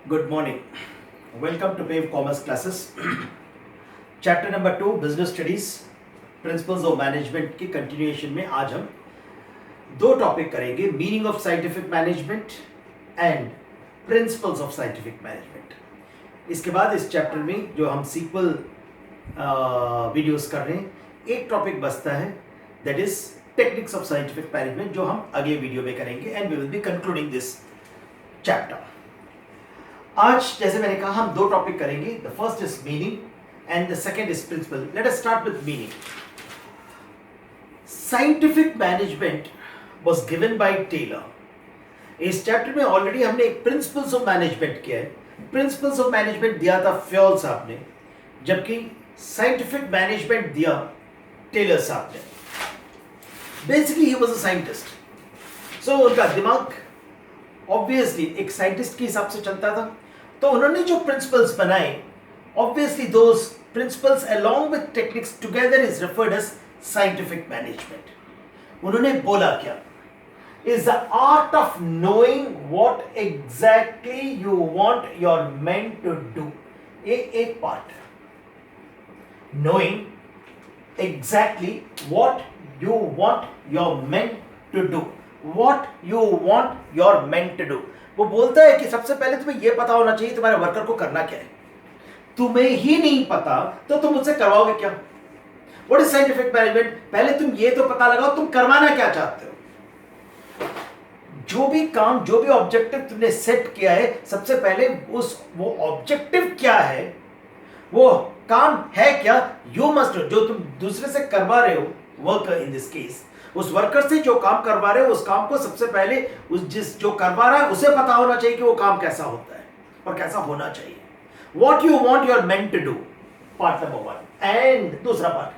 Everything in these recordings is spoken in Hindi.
Good morning. Welcome to PAVE Commerce classes. Chapter number 2 business studies principles of management की कंटिन्यूएशन में आज हम दो टॉपिक करेंगे, meaning of scientific management and principles of scientific management. इसके बाद इस चैप्टर में जो हम सीक्वल वीडियोस कर रहे हैं, एक टॉपिक बचता है, that is techniques of scientific management, जो हम अगले वीडियो में करेंगे and we will be concluding this chapter. आज जैसे मैंने कहा हम दो टॉपिक करेंगे, the first is meaning and the second is principle. Let us start with meaning. Scientific management was given by Taylor. इस चैप्टर में ऑलरेडी हमने एक प्रिंसिपल्स ऑफ मैनेजमेंट किया है। प्रिंसिपल्स ऑफ मैनेजमेंट दिया था फ्योल साहब ने, जबकि साइंटिफिक मैनेजमेंट दिया टेलर साहब ने। Basically he was a scientist, so उनका दिमाग ऑब्वियसली एक साइंटिस्ट के हिसाब से चलता था। तो उन्होंने जो प्रिंसिपल्स बनाए, obviously those principles along with techniques together is referred as scientific management. उन्होंने बोला क्या, is the art of knowing what exactly you want your men to do. ये एक पार्ट है, knowing exactly what you want your men to do, what you want your men to do. वो बोलता है कि सबसे पहले तुम्हें यह पता होना चाहिए तुम्हारे वर्कर को करना क्या है। तुम्हें ही नहीं पता तो तुम उससे करवाओगे क्या। What is scientific management? पहले तुम ये तो पता लगाओ तुम करवाना क्या चाहते हो। जो भी काम, जो भी ऑब्जेक्टिव तुमने सेट किया है, सबसे पहले वो ऑब्जेक्टिव क्या है, वो काम है क्या, यू मस्ट। जो तुम दूसरे से करवा रहे हो, वर्कर इन दिस केस, उस वर्कर से जो काम करवा रहे हो, उस काम को सबसे पहले जो करवा रहा है उसे पता होना चाहिए कि वो काम कैसा होता है और कैसा होना चाहिए। What you want your men to do, part number one. And दूसरा part,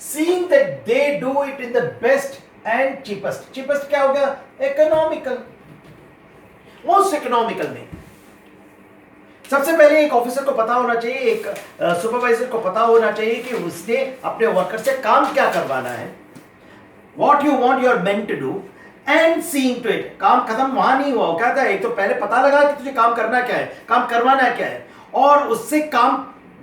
seeing that they do it in the best and cheapest. Cheapest क्या हो गया? Economical, most economical में। सबसे पहले एक ऑफिसर को पता होना चाहिए, एक सुपरवाइजर को पता होना चाहिए कि उसने अपने वर्कर से काम क्या करवाना है। What you want your men to do and seeing to it. काम खत्म वहां नहीं हुआ, क्या था, एक तो पहले पता लगा कि तुझे काम करना क्या है, काम करवाना क्या है, और उससे काम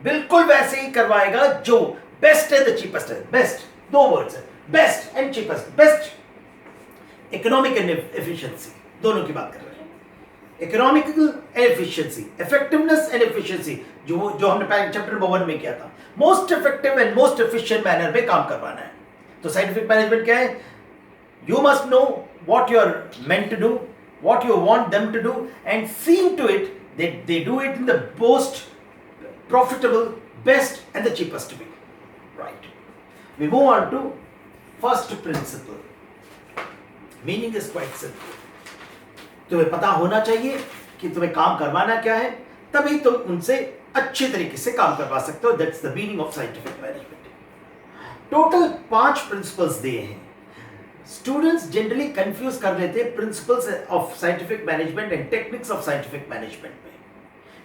बिल्कुल वैसे ही करवाएगा जो बेस्ट है, द चीपेस्ट है। बेस्ट दो वर्ड्स है, best and cheapest. Best economic and efficiency, दोनों की बात कर रहे हैं। Economical efficiency, effectiveness and efficiency, जो हमने चैप्टर नंबर 1 में किया था। Most effective and most efficient manner में काम करवाना है। तो साइंटिफिक मैनेजमेंट क्या है? You must know what you're meant to do, what you want them to do, and seeing to it that they do it in the most profitable, best, and the cheapest way. Right. We move on to first principle. Meaning is quite simple. तुम्हें पता होना चाहिए कि तुम्हें काम करवाना क्या है, तभी तुम उनसे अच्छे तरीके से काम करवा सकते हो। That's the meaning of scientific management. Total 5 principles दिए हैं। स्टूडेंट्स जनरली कंफ्यूज कर लेते हैं principles of scientific management and techniques of scientific management में।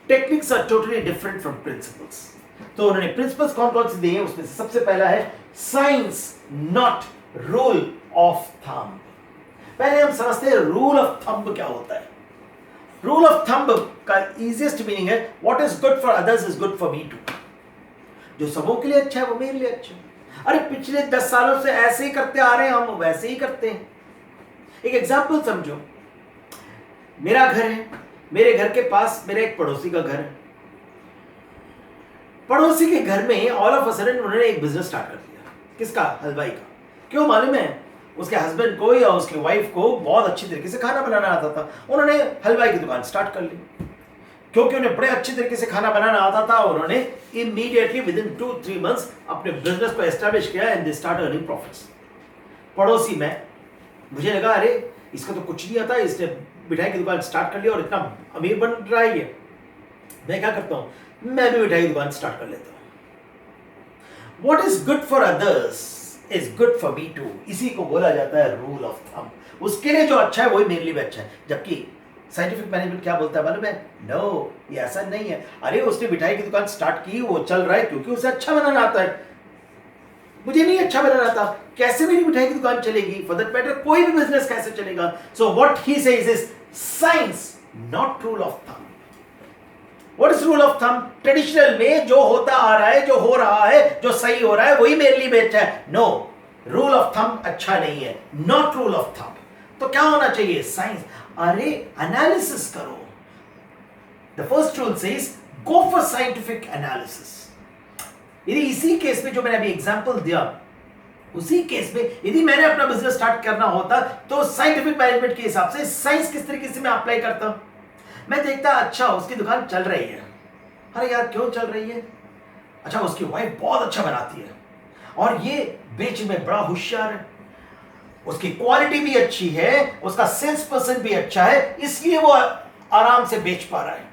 Techniques are totally different from principles. तो उन्होंने प्रिंसिपल्स कौन कौन से दिए हैं, उसमें से सबसे पहला है science not rule of thumb. पहले हम समझते हैं रूल ऑफ थंब क्या होता है। रूल ऑफ थंब का इजीएस्ट मीनिंग है what is good for others is good for me too. जो सबों के लिए अच्छा है वो मेरे लिए अच्छा है। अरे पिछले 10 सालों से ऐसे ही करते आ रहे हैं, हम वैसे ही करते हैं। एक एग्जाम्पल समझो, मेरा घर है, मेरे घर के पास मेरे एक पड़ोसी का घर है। पड़ोसी के घर में ऑल ऑफ अ सडन उन्होंने एक बिजनेस स्टार्ट कर दिया। किसका? हलवाई का। क्यों मालूम है? उसके हस्बैंड को या उसके वाइफ को बहुत अच्छी तरीके से खाना बनाना आता था। उन्होंने हलवाई की दुकान स्टार्ट कर ली। क्योंकि उन्हें बड़े अच्छी तरीके से खाना बनाना आता था, उन्होंने इमीडिएटली विद इन 2-3 मंथ्स अपने बिजनेस को एस्टैब्लिश किया and they start earning profits. पड़ोसी मैं, मुझे लगा अरे इसको तो कुछ नहीं आता, इसने मिठाई की दुकान स्टार्ट कर लिया और इतना अमीर बन रहा है ये। मैं क्या करता हूँ, मैं भी मिठाई की दुकान स्टार्ट कर लेता हूँ। What is good for others is good for me too. इसी को बोला जाता है रूल ऑफ थंब। उसके लिए जो अच्छा है वही मेरे लिए भी अच्छा है। जबकि साइंटिफिक मैनेजमेंट क्या बोलता है मालूम है? नो, ये ऐसा नहीं है। अरे उसने मिठाई की दुकान स्टार्ट की, वो चल रहा है क्योंकि उसे अच्छा बनाना आता है। मुझे नहीं अच्छा बनाना आता, कैसे मेरी मिठाई की दुकान चलेगी? फॉर दैट मैटर कोई भी बिजनेस कैसे चलेगा? So what he says is science not rule of thumb. What is rule of thumb? Traditional में जो होता आ रहा है, जो हो रहा है, जो सही हो रहा है, वही मेरे लिए बेस्ट है. नो, रूल ऑफ थंब अच्छा नहीं है. Not rule of thumb. तो क्या होना चाहिए? साइंस. अरे एनालिसिस करो. The first rule says go for scientific analysis. यदि इसी केस में जो मैंने अभी एग्जांपल दिया, उसी केस में यदि मैंने अपना बिजनेस स्टार्ट करना होता तो साइंटिफिक मैनेजमेंट के हिसाब से साइंस किस तरीके से मैं अप्लाई करता. मैं देखता, अच्छा उसकी दुकान चल रही है. अरे यार क्यों चल रही है? अच्छा उसकी वाइफ बहुत अच्छा बनाती है और ये बेचने में बड़ा होशियार है, उसकी क्वालिटी भी अच्छी है, उसका सेल्स पर्सन भी अच्छा है, इसलिए वो आराम से बेच पा रहा है.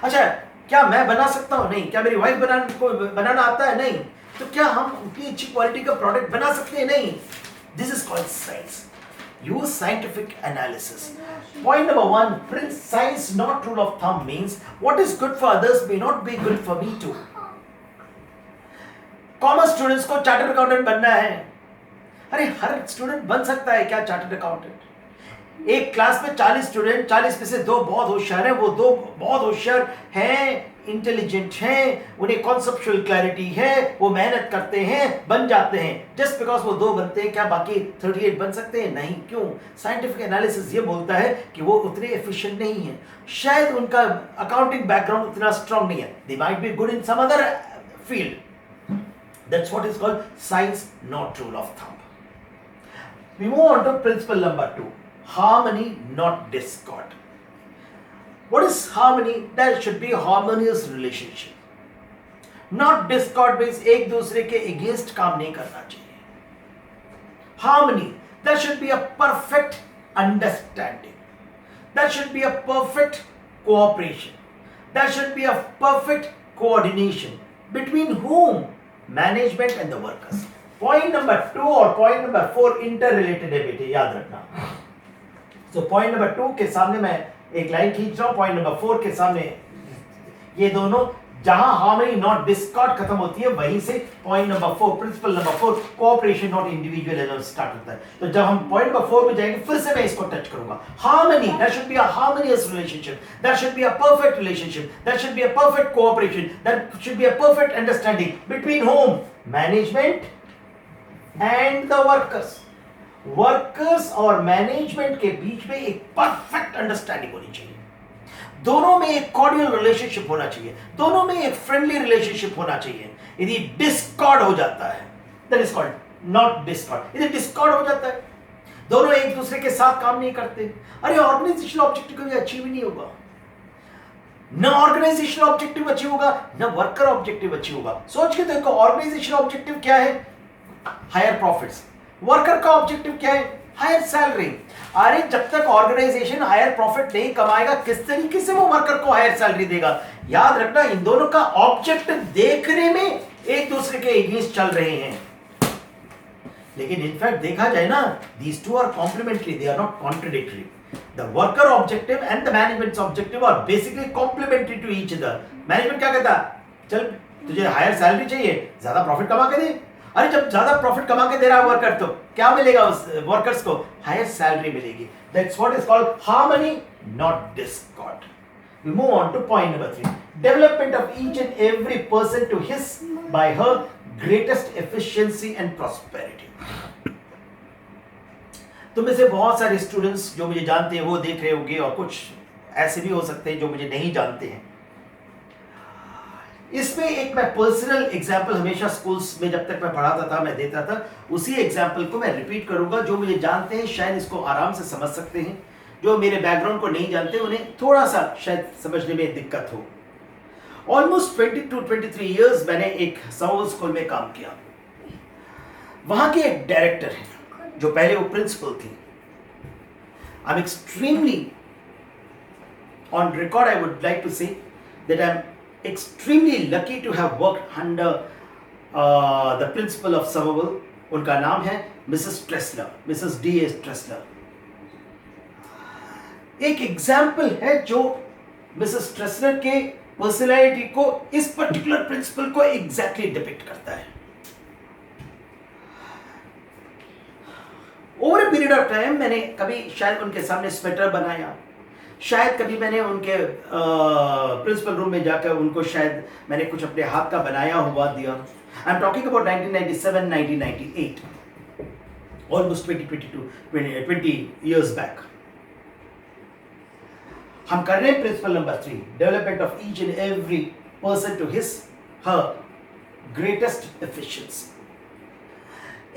अच्छा क्या मैं बना सकता हूं? नहीं. क्या मेरी वाइफ बनाना आता है? नहीं. तो क्या हम उतनी अच्छी क्वालिटी का प्रोडक्ट बना सकते हैं? नहीं. This is called science. Use scientific analysis. Point number 1, Prince, science not rule of thumb means what is good for others may not be good for me too. Commerce students को चार्टर्ड अकाउंटेंट बनना है. अरे हर स्टूडेंट बन सकता है क्या चार्टर्ड अकाउंटेंट? एक क्लास में 40 स्टूडेंट, 40 में से 2 बहुत होशियार हैं. वो 2 बहुत होशियार हैं, इंटेलिजेंट हैं, उन्हें कॉन्सेप्चुअल क्लैरिटी है, वो मेहनत करते हैं, बन जाते हैं. जस्ट बिकॉज वो 2 बनते हैं क्या बाकी 38 बन सकते हैं? नहीं. क्यों? साइंटिफिक एनालिसिस ये बोलता है कि वो उतने एफिशिएंट नहीं है, शायद उनका अकाउंटिंग बैकग्राउंड उतना स्ट्रांग नहीं है. They might be good in some other field. That's what is called science not rule of thumb. We move on to principle number 2, harmony not discord. What is harmony? There should be a harmonious relationship. Not discord means एक दूसरे के against काम नहीं करना चाहिए. Harmony, there should be a perfect understanding. There should be a perfect cooperation. There should be a perfect coordination. Between whom? Management and the workers. Point number 2 और point number 4 interrelated है बेटे, याद रखना. तो पॉइंट नंबर 2 के सामने मैं एक लाइन खींच रहा हूं, पॉइंट नंबर 4 के सामने ये दोनों जहां हार्मनी नॉट डिस्कॉर्ड खत्म होती है, वहीं से point number 4, principle number 4, cooperation not individual energy start होता है. तो जब हम पॉइंट नंबर 4 में जाएंगे फिर से मैं इसको टच करूंगा. Harmony, there should be a harmonious relationship, there should be a perfect relationship, there should be a perfect cooperation, there should be a perfect understanding between home? Management and the workers. Workers और मैनेजमेंट के बीच में एक परफेक्ट अंडरस्टैंडिंग होनी चाहिए. दोनों में एक कॉर्डियल रिलेशनशिप होना चाहिए, दोनों में एक फ्रेंडली रिलेशनशिप होना चाहिए. यदि डिस्कॉर्ड हो जाता है, that is called not Discord. यदि डिस्कॉर्ड हो जाता है, दोनों एक दूसरे के साथ काम नहीं करते, अरे ऑर्गेनाइजेशनल ऑब्जेक्टिव कभी अचीव ही नहीं होगा. न ऑर्गेनाइजेशनल ऑब्जेक्टिव अचीव होगा, न वर्कर ऑब्जेक्टिव अचीव होगा. सोच के देखो, ऑर्गेनाइजेशनल ऑब्जेक्टिव क्या है? Higher profits. वर्कर का ऑब्जेक्टिव क्या है? Higher salary. अरे जब तक ऑर्गेनाइजेशन हायर प्रॉफिट नहीं कमाएगा, किस तरीके से वो वर्कर को हायर सैलरी देगा? याद रखना, इन दोनों का ऑब्जेक्टिव देखने में एक दूसरे के अगेंस्ट चल रहे हैं, लेकिन इनफैक्ट देखा जाए ना, these two are complementary, they are not contradictory. The worker objective and the management's objective are basically complementary to each other. Management क्या कहता है? चल तुझे हायर सैलरी चाहिए, ज्यादा प्रॉफिट कमा के दे. अरे जब ज्यादा प्रॉफिट कमा के दे रहा है वर्कर, तो क्या मिलेगा उस वर्कर्स को? हायर सैलरी मिलेगी. That's what is called harmony not Discord. We move on to point number 3. Development of each and every person to his by her greatest efficiency and prosperity. तुम में से बहुत सारे स्टूडेंट्स जो मुझे जानते हैं वो देख रहे होंगे, और कुछ ऐसे भी हो सकते हैं जो मुझे नहीं जानते हैं. इसमें एक मैं पर्सनल एग्जाम्पल हमेशा स्कूल्स में जब तक मैं पढ़ाता था मैं देता था, उसी एग्जाम्पल को मैं रिपीट करूंगा. जो मुझे जानते हैं शायद इसको आराम से समझ सकते हैं, जो मेरे बैकग्राउंड को नहीं जानते उन्हें थोड़ा सा शायद समझने में दिक्कत हो. ऑलमोस्ट 22-23 ईयर्स मैंने एक समर स्कूल में काम किया. वहां के एक डायरेक्टर हैं जो पहले वो प्रिंसिपल थी. I am extremely on record, I would like to say that I am extremely lucky to have worked under the principal of Somerville. उनका नाम है Mrs Tressler, Mrs D.S. Tressler. एक एग्जाम्पल है जो मिसेस ट्रेसलर के पर्सनैलिटी को, इस पर्टिकुलर प्रिंसिपल को एग्जैक्टली डिपिक्ट करता है. Over a period of time मैंने कभी शायद उनके सामने स्वेटर बनाया, शायद कभी मैंने उनके प्रिंसिपल रूम में जाकर उनको शायद मैंने कुछ अपने हाथ का बनाया हुआ दिया। I am talking about 1997, 1998, almost 20 years back. हम कर रहे हैं principle number 3, development of each and every person to his her greatest efficiency.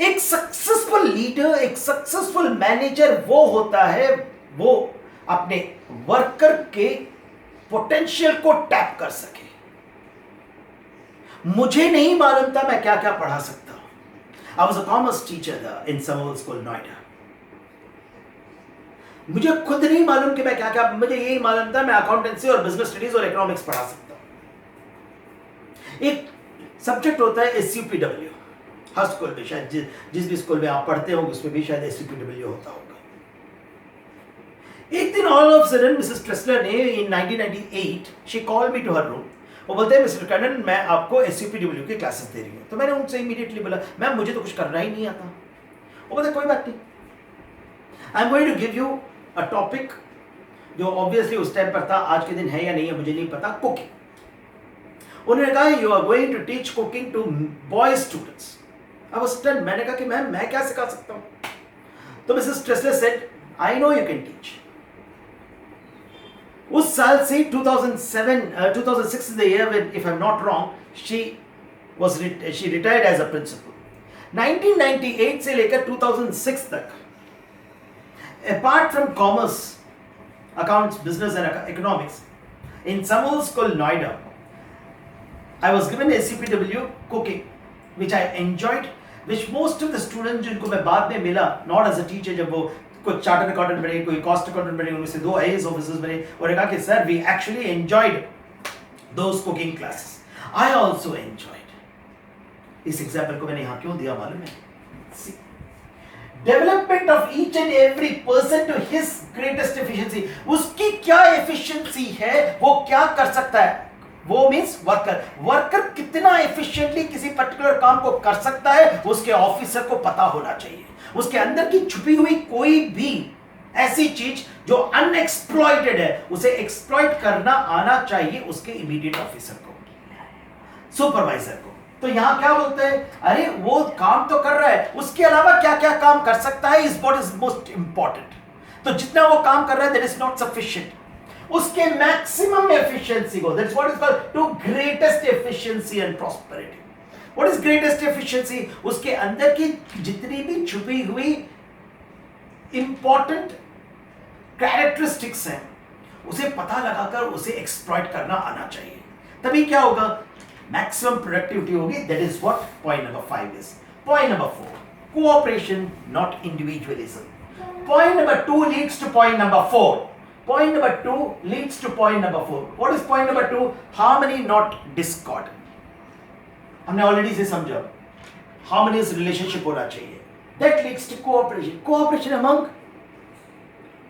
एक सक्सेसफुल लीडर, एक सक्सेसफुल मैनेजर वो होता है वो अपने वर्कर के पोटेंशियल को टैप कर सके। मुझे नहीं मालूम था मैं क्या क्या पढ़ा सकता हूं। I was a commerce teacher in summer school Noida. मुझे खुद नहीं मालूम कि मैं क्या क्या, मुझे यही मालूम था मैं अकाउंटेंसी और बिजनेस स्टडीज और इकोनॉमिक्स पढ़ा सकता हूं। एक सब्जेक्ट होता है SUPW, हर स्कूल में शायद जिस भी स्कूल में आप पढ़ते होंगे उसमें भी शायद SUPW होता होगा। एक दिन all of sudden Mrs Tressler ने in 1998 she called me to her room. वो बोलते हैं मिस्टर कन्नन मैं आपको SUPW की क्लासेस दे रही हूँ। तो मैंने उनसे इमीडिएटली बोला मैम मुझे तो कुछ करना ही नहीं आता। वो बोलते कोई बात नहीं, I am going to give you a topic जो ऑब्वियसली उस टाइम पर था, आज के दिन है या नहीं है मुझे नहीं पता, कुकिंग। उन्होंने कहा you are going to teach cooking to boy students. I was stunned. मैंने कहा कि मैम मैं क्या सिखा सकता हूँ? तो Mrs Tressler said I know you can teach. उस साल से 2006 is the year when, if I'm not wrong, she retired as a principal. 1998 से लेकर 2006 तक, apart from commerce, accounts, business and economics, in Samuel School Noida, I was given SUPW cooking, which I enjoyed, which most of the students जिनको मैं बाद में मिला, not as a teacher, जब वो कोई चार्टर्ड अकाउंटेंट बने, कोई कॉस्ट अकाउंटेंट बने, उनमें से 2 IAS ऑफिसर्स बने, और कहा कि sir we actually enjoyed those cooking classes. I also enjoyed. इस एग्जांपल को मैंने यहां क्यों दिया मालूम है? Development of each and every person to his greatest efficiency. उसकी क्या एफिशिएंसी है, वो क्या कर सकता है, वो मींस वर्कर कितना एफिशिएंटली किसी पर्टिकुलर काम को कर सकता है, उसके ऑफिसर को पता होना चाहिए। उसके अंदर की छुपी हुई कोई भी ऐसी चीज जो अनएक्सप्लॉइटेड है, उसे एक्सप्लॉइट करना आना चाहिए उसके इमीडिएट ऑफिसर को, सुपरवाइजर को। तो यहां क्या बोलते हैं, अरे वो काम तो कर रहा है, उसके अलावा क्या क्या काम कर सकता है is what is most important. तो जितना वो काम कर रहा है दैट इज नॉट सफिशिएंट। उसके मैक्सिमम एफिशिएंसी को, that's what is called to greatest efficiency and prosperity. What is greatest efficiency? उसके अंदर की जितनी भी छुपी हुई इंपॉर्टेंट कैरेक्टरिस्टिक्स हैं, उसे पता लगाकर उसे एक्सप्लॉइट करना आना चाहिए। तभी क्या होगा, मैक्सिमम प्रोडक्टिविटी होगी। That is what point number 5 is. Point number 4, cooperation not individualism. Point number 2 leads to point number 4। Point number 2 leads to point number 4। What is point number 2? Harmony not discord. हमने ऑलरेडी से समझा हार्मोनियस रिलेशनशिप होना चाहिए। That leads to cooperation. Cooperation among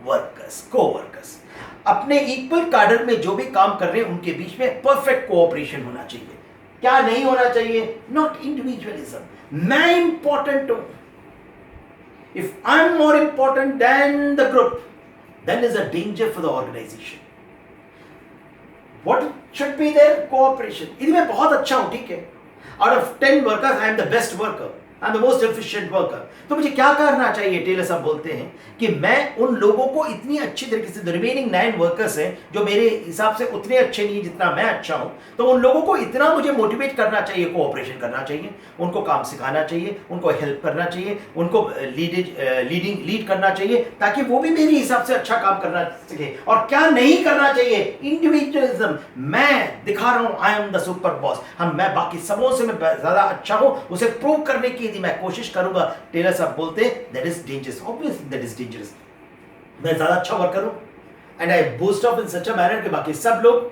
workers, coworkers. अपने इक्वल कैडर में जो भी काम कर रहे हैं उनके बीच में परफेक्ट कोऑपरेशन होना चाहिए। क्या नहीं होना चाहिए? Not individualism. मैं इंपॉर्टेंट हूं, if I am more important than the group, then is a danger for the organization. What should be there? Cooperation. यदि मैं बहुत अच्छा हूं, ठीक है, out of 10 workers I am the best worker, I am the most efficient worker, तो मुझे क्या करना चाहिए? टेलर साहब बोलते हैं कि मैं उन लोगों को इतनी अच्छी तरीके से, रिमेनिंग 9 वर्कर्स हैं जो मेरे हिसाब से उतने अच्छे नहीं जितना मैं अच्छा हूं, तो उन लोगों को इतना मुझे मोटिवेट करना चाहिए, कोऑपरेशन करना चाहिए, उनको काम सिखाना चाहिए, उनको हेल्प करना चाहिए, उनको लीड करना चाहिए, ताकि वो भी मेरे हिसाब से अच्छा काम करना सीखे। और क्या नहीं करना चाहिए? इंडिविजुअलिज्म। मैं दिखा रहा हूं I am the super boss, मैं बाकी सबों से मैं ज्यादा अच्छा हूं, उसे प्रूव करने की यदि मैं कोशिश करूंगा, टेलर साहब बोलते हैं that is dangerous. Obviously that is dangerous. मैं ज्यादा अच्छा वर्कर हूं and I boost of in such a manner कि बाकी सब लोग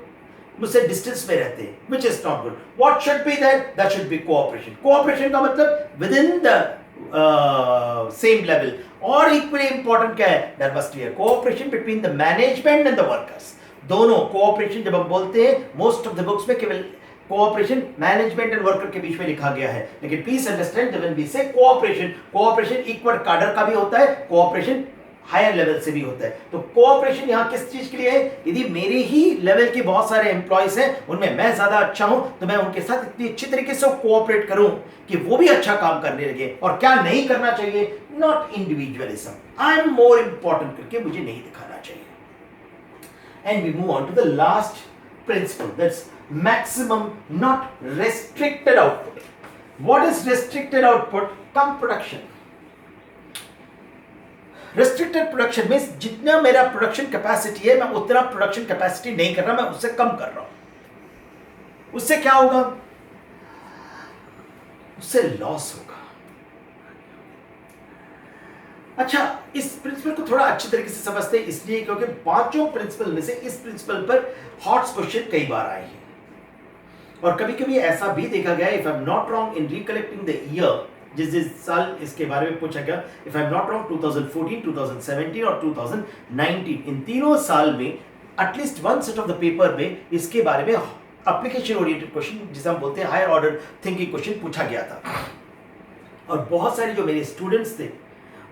मुझसे डिस्टेंस में रहते हैं, which is not good. What should be there? That should be cooperation. Cooperation का मतलब within the same level. और इक्वली इंपॉर्टेंट क्या है? There must be a cooperation between the management and the workers. दोनों कोऑपरेशन जब हम बोलते हैं, मोस्ट ऑफ द बुक्स में केवल कोऑपरेशन मैनेजमेंट एंड वर्कर के बीच में लिखा गया है, लेकिन प्लीज अंडरस्टैंड व्हेन वी से कोऑपरेशन, कोऑपरेशन इक्वल कैडर का भी होता है, कोऑपरेशन हायर लेवल से भी होता है। तो कोऑपरेशन यहां किस चीज के लिए है? यदि मेरे ही लेवल के बहुत सारे एम्प्लॉयज हैं, उनमें मैं ज्यादा अच्छा हूं, तो मैं उनके साथ इतनी अच्छी तरीके से कोऑपरेट करूं कि वो भी अच्छा काम करने लगे। और क्या नहीं करना चाहिए? Not individualism, I am more important करके मुझे नहीं दिखाना चाहिए। And we move on to the last principle, that's maximum not restricted output. What is restricted output? कम प्रोडक्शन। रेस्ट्रिक्टेड प्रोडक्शन मींस जितना मेरा प्रोडक्शन कैपेसिटी है, मैं उतना प्रोडक्शन कैपेसिटी नहीं कर रहा, मैं उससे कम कर रहा हूं। उससे क्या होगा? उससे लॉस होगा। अच्छा, इस प्रिंसिपल को थोड़ा अच्छी तरीके से समझते हैं, इसलिए क्योंकि पांचों प्रिंसिपल में से इस प्रिंसिपल पर हॉट क्वेश्चन कई बार आए हैं। और कभी कभी ऐसा भी देखा गया, if I am not wrong in recollecting the year, जिस साल इसके बारे में पूछा गया, if I am not wrong 2014, 2017 और 2019, इन तीनों साल में at least one set of the paper में इसके बारे में एप्लीकेशन ओरिएंटेड क्वेश्चन, जिसे हम बोलते हैं हायर ऑर्डर थिंकिंग क्वेश्चन, पूछा गया था। और बहुत सारे जो मेरे स्टूडेंट्स थे,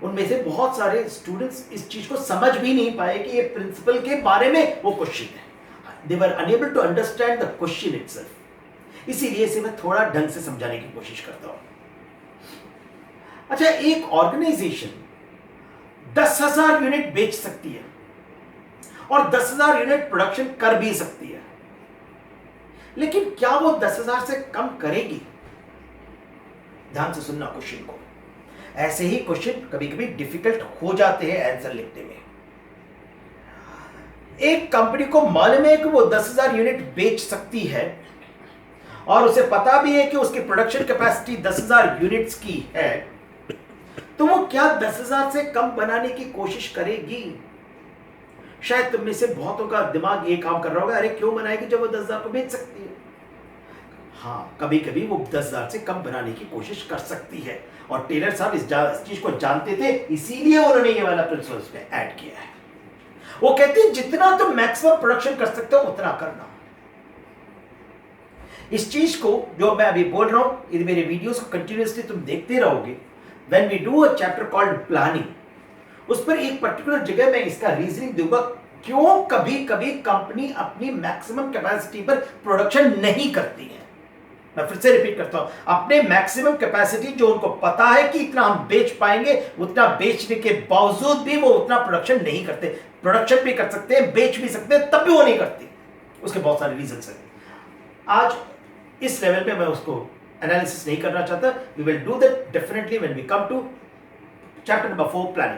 उनमें से बहुत सारे स्टूडेंट्स इस चीज को समझ भी नहीं पाए कि ये प्रिंसिपल के बारे में वो क्वेश्चन है। They were unable to understand the question itself. इसीलिए इसे मैं थोड़ा ढंग से समझाने की कोशिश करता हूं। अच्छा, एक ऑर्गेनाइजेशन 10,000 यूनिट बेच सकती है और 10,000 यूनिट प्रोडक्शन कर भी सकती है, लेकिन क्या वो 10,000 से कम करेगी? ध्यान से सुनना क्वेश्चन को। ऐसे ही क्वेश्चन कभी कभी डिफिकल्ट हो जाते हैं आंसर लिखने में। एक कंपनी को मालूम है कि वो 10,000 यूनिट बेच सकती है और उसे पता भी है कि उसकी प्रोडक्शन कैपेसिटी 10,000 यूनिट्स की है, तो वो क्या 10,000 से कम बनाने की कोशिश करेगी? शायद तुम में से बहुतों का दिमाग ये काम कर रहा होगा, अरे क्यों बनाएगी जब वो 10,000 को बेच सकती है? हाँ, कभी कभी वो 10,000 से कम बनाने की कोशिश कर सकती है, और टेलर साहब इस चीज को जानते थे, इसीलिए उन्होंने ये वाला प्रिंसिपल इसमें ऐड किया है। वो कहते हैं जितना तुम मैक्सिमम प्रोडक्शन कर सकते हो उतना करना। इस चीज को जो मैं अभी बोल रहा हूं, यदि मेरे वीडियोस को कंटिन्यूअसली तुम देखते रहोगे, when we do a chapter called planning, उस पर एक पर्टिकुलर जगह मैं इसका रीजनिंग दूंगा क्यों कभी कभी कंपनी अपनी मैक्सिमम कैपेसिटी पर प्रोडक्शन नहीं करती है। मैं फिर से रिपीट करता हूं, अपने मैक्सिमम कैपेसिटी जो उनको पता है कि इतना हम बेच पाएंगे, उतना बेचने के बावजूद भी वो उतना प्रोडक्शन नहीं करते। प्रोडक्शन भी कर सकते हैं, बेच भी सकते हैं, तब भी वो नहीं करती। उसके बहुत सारे रीजन हैं। आज इस लेवल पे मैं उसको एनालिसिस नहीं करना चाहता। We will do that definitely when we come to chapter number 4 planning.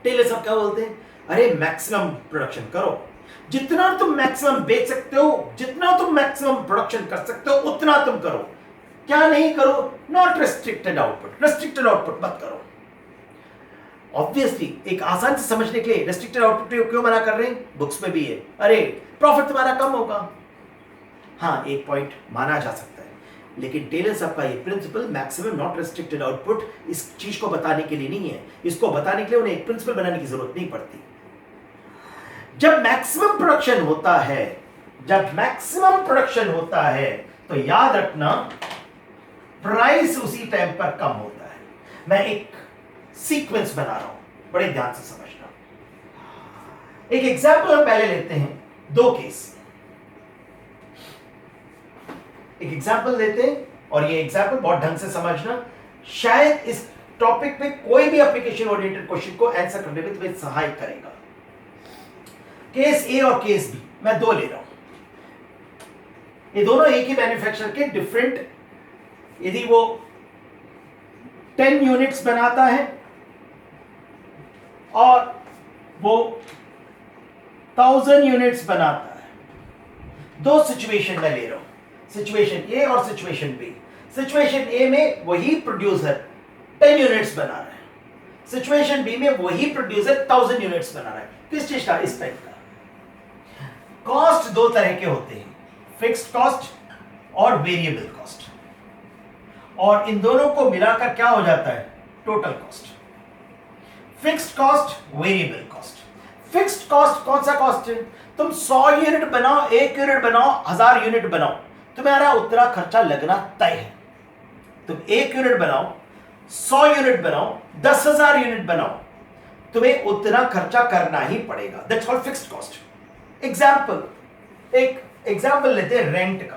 Taylor साहब क्या बोलते हैं? अरे मैक्सिमम प्रोडक्शन करो, जितना तुम मैक्सिमम बेच सकते हो, जितना तुम मैक्सिमम प्रोडक्शन कर सकते हो उतना तुम करो। क्या नहीं करो? Not restricted output. Restricted output मत करो। ऑब्वियसली एक आसान से समझने के लिए रेस्ट्रिक्टेड आउटपुट क्यों मना कर रहे हैं? बुक्स में भी है, अरे प्रॉफिट तुम्हारा कम होगा। हाँ, एक पॉइंट माना जा सकता है, लेकिन टेलर साहब का ये principle maximum not restricted output इस चीज को बताने के लिए नहीं है। इसको बताने के लिए उन्हें एक प्रिंसिपल बनाने की जरूरत नहीं पड़ती। जब मैक्सिमम प्रोडक्शन होता है, जब मैक्सिमम प्रोडक्शन होता है, तो याद रखना प्राइस उसी टाइम पर कम होता है। मैं एक सीक्वेंस बना रहा हूं, बड़े ध्यान से समझना। एक एग्जाम्पल हम पहले लेते हैं, दो केस। एक एग्जाम्पल लेते हैं और ये एग्जाम्पल बहुत ढंग से समझना, शायद इस टॉपिक पे कोई भी एप्लीकेशन ओरिएंटेड क्वेश्चन को आंसर करने में तुम्हें सहायक करेगा। केस ए और केस बी, मैं दो ले रहा हूं। ये दोनों एक ही मैन्युफैक्चरर के डिफरेंट, यदि वो 10 यूनिट्स बनाता है और वो 1000 यूनिट्स बनाता है, दो सिचुएशन में ले रहा हूं, सिचुएशन ए और सिचुएशन बी। सिचुएशन ए में वही प्रोड्यूसर 10 यूनिट्स बना रहा है, सिचुएशन बी में वही प्रोड्यूसर 1000 यूनिट्स बना रहा है। किस चीज का? इस टाइप का। कॉस्ट दो तरह के होते हैं, फिक्स्ड कॉस्ट और वेरिएबल कॉस्ट, और इन दोनों को मिलाकर क्या हो जाता है? Total cost. Fixed cost, variable cost. Fixed cost कौन सा कॉस्ट है? तुम 100 यूनिट बनाओ, 1 यूनिट बनाओ, 1000 यूनिट बनाओ, तुम्हारा उतना खर्चा लगना तय है। तुम 1 यूनिट बनाओ, 100 यूनिट बनाओ, 10,000 यूनिट बनाओ, तुम्हें उतना खर्चा करना ही पड़ेगा। That's called fixed cost. एक एग्जाम्पल लेते हैं रेंट का।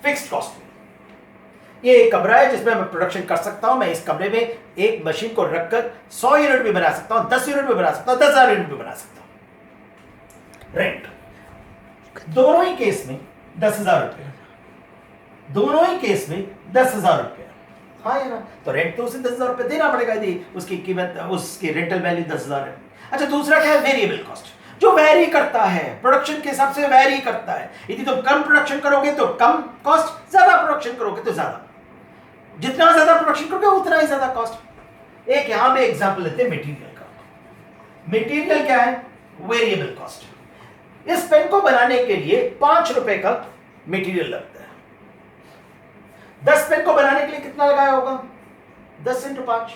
फिक्स्ड कॉस्ट, ये एक कमरा है जिसमें मैं प्रोडक्शन कर सकता हूं। मैं इस कमरे में एक मशीन को रखकर 100 यूनिट भी बना सकता हूं, 10 यूनिट भी बना सकता हूं, 10,000 यूनिट भी बना सकता हूं। रेंट दोनों ही केस में 10,000 रुपये, दोनों ही केस में 10,000 रुपये। हाँ या ना? तो रेंट तो उसे 10,000 रुपये देना पड़ेगा यदि उसकी कीमत, उसकी रेंटल वैल्यू 10,000 है। अच्छा, दूसरा क्या है? वेरिएबल कॉस्ट, जो वैरी करता है, प्रोडक्शन के हिसाब से वैरी करता है। यदि तुम कम प्रोडक्शन करोगे तो कम कॉस्ट, ज्यादा प्रोडक्शन करोगे तो ज्यादा। जितना ज्यादा प्रोडक्शन करोगे उतना ही ज्यादा कॉस्ट। एक यहां में एग्जांपल लेते हैं मटेरियल का। मटेरियल क्या है? Variable cost. इस पेन को बनाने के लिए 5 रुपए का मटेरियल लगता है। 10 पेन को बनाने के लिए कितना लगाया होगा? 10 × 5,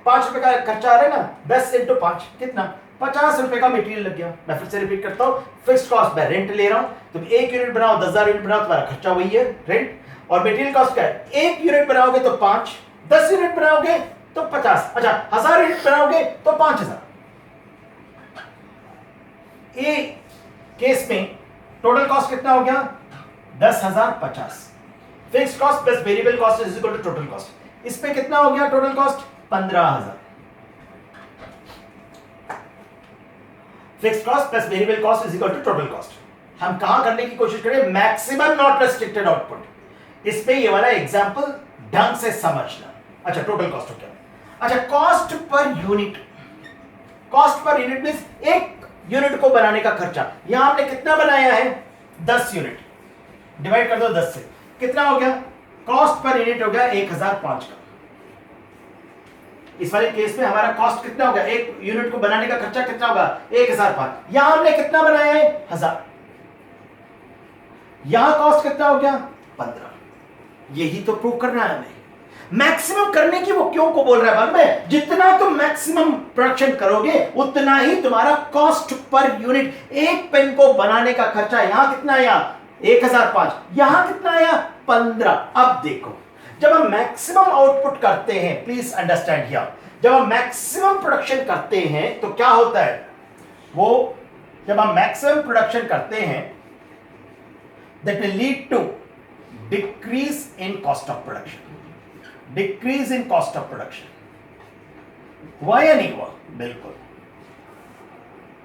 5 रुपए का खर्चा आ रहा है ना, 10 × 5 कितना? 50 रुपए का मटेरियल लग गया। मैं फिर से रिपीट करता हूं, फिक्स्ड कॉस्ट मैं रेंट ले रहा हूं। तुम 1 यूनिट बनाओ, 10,000 यूनिट बनाओ, तुम्हारा खर्चा वही है रेंट। और मटेरियल कॉस्ट क्या है? 1 यूनिट बनाओगे तो 5, 10 यूनिट बनाओगे तो 50, अच्छा 1000 यूनिट बनाओगे तो 5000। ए केस में टोटल कॉस्ट कितना हो गया? 10,000 50। Fixed cost plus variable cost is equal to total cost. इस पे कितना हो गया total cost? 15,000। Fixed cost plus variable cost is equal to total cost. हम कहां करने की कोशिश करें? Maximum not restricted output. इस पे ये वाला एग्जांपल ढंग से समझना। अच्छा, टोटल कॉस्ट हो गया। अच्छा, cost per unit. Cost per unit means एक यूनिट को बनाने का खर्चा। यहां हमने कितना बनाया है? 10 यूनिट। डिवाइड कर दो 10 से, कितना हो गया? कॉस्ट पर यूनिट हो गया 1005 का। इस वाले केस में हमारा कॉस्ट कितना होगा? एक यूनिट को बनाने का खर्चा कितना होगा? 1005। यहां हमने कितना बनाया है? 1000। यहां कॉस्ट कितना हो गया? 15। यही तो प्रूव करना है हमें। मैक्सिमम करने की वो क्यों को बोल रहा है मालूम है? जितना तुम मैक्सिमम प्रोडक्शन करोगे उतना ही तुम्हारा कॉस्ट पर यूनिट। एक पेन को बनाने का खर्चा यहां कितना आया? 1005। यहां कितना आया? 15। अब देखो, जब हम मैक्सिमम आउटपुट करते हैं, प्लीज अंडरस्टैंड हियर, जब हम मैक्सिमम प्रोडक्शन करते हैं तो क्या होता है? वो जब हम मैक्सिमम प्रोडक्शन करते हैं, that will lead to decrease in cost of production. Decrease in cost of production हुआ या नहीं हुआ? बिल्कुल।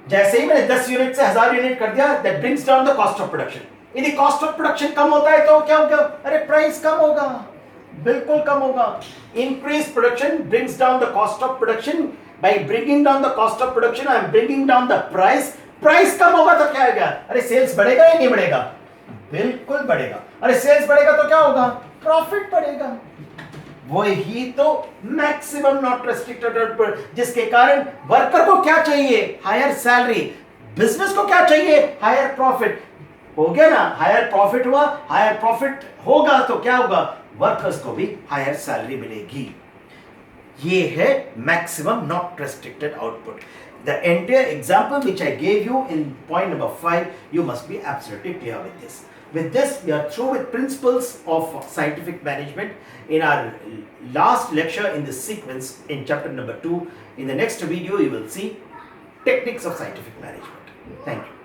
जैसे ही मैंने 10 यूनिट से 1000 यूनिट कर दिया, that brings down the cost of production. यदि कॉस्ट ऑफ प्रोडक्शन कम होता है तो क्या होगा? अरे प्राइस कम होगा, बिल्कुल कम होगा। Increase production brings down the cost of production. By bringing down the cost of production I am bringing down the price. Price कम होगा तो क्या होगा? अरे सेल्स बढ़ेगा या नहीं बढ़ेगा? बिल्कुल बढ़ेगा। अरे सेल्स बढ़ेगा तो क्या होगा? प्रॉफिट बढ़ेगा। वही तो मैक्सिमम नॉट रेस्ट्रिक्टेड आउटपुट, जिसके कारण वर्कर को क्या चाहिए? Higher salary. बिजनेस को क्या चाहिए? Higher profit. हो गया ना? हायर प्रॉफिट हुआ, हायर प्रॉफिट होगा तो क्या होगा? वर्कर्स को भी हायर सैलरी मिलेगी। ये है maximum not restricted output. The entire example which I gave you in point number 5, you must be absolutely clear with this. With this, we are through with principles of scientific management. In our last lecture in this sequence, in chapter number 2, in the next video, you will see techniques of scientific management. Thank you.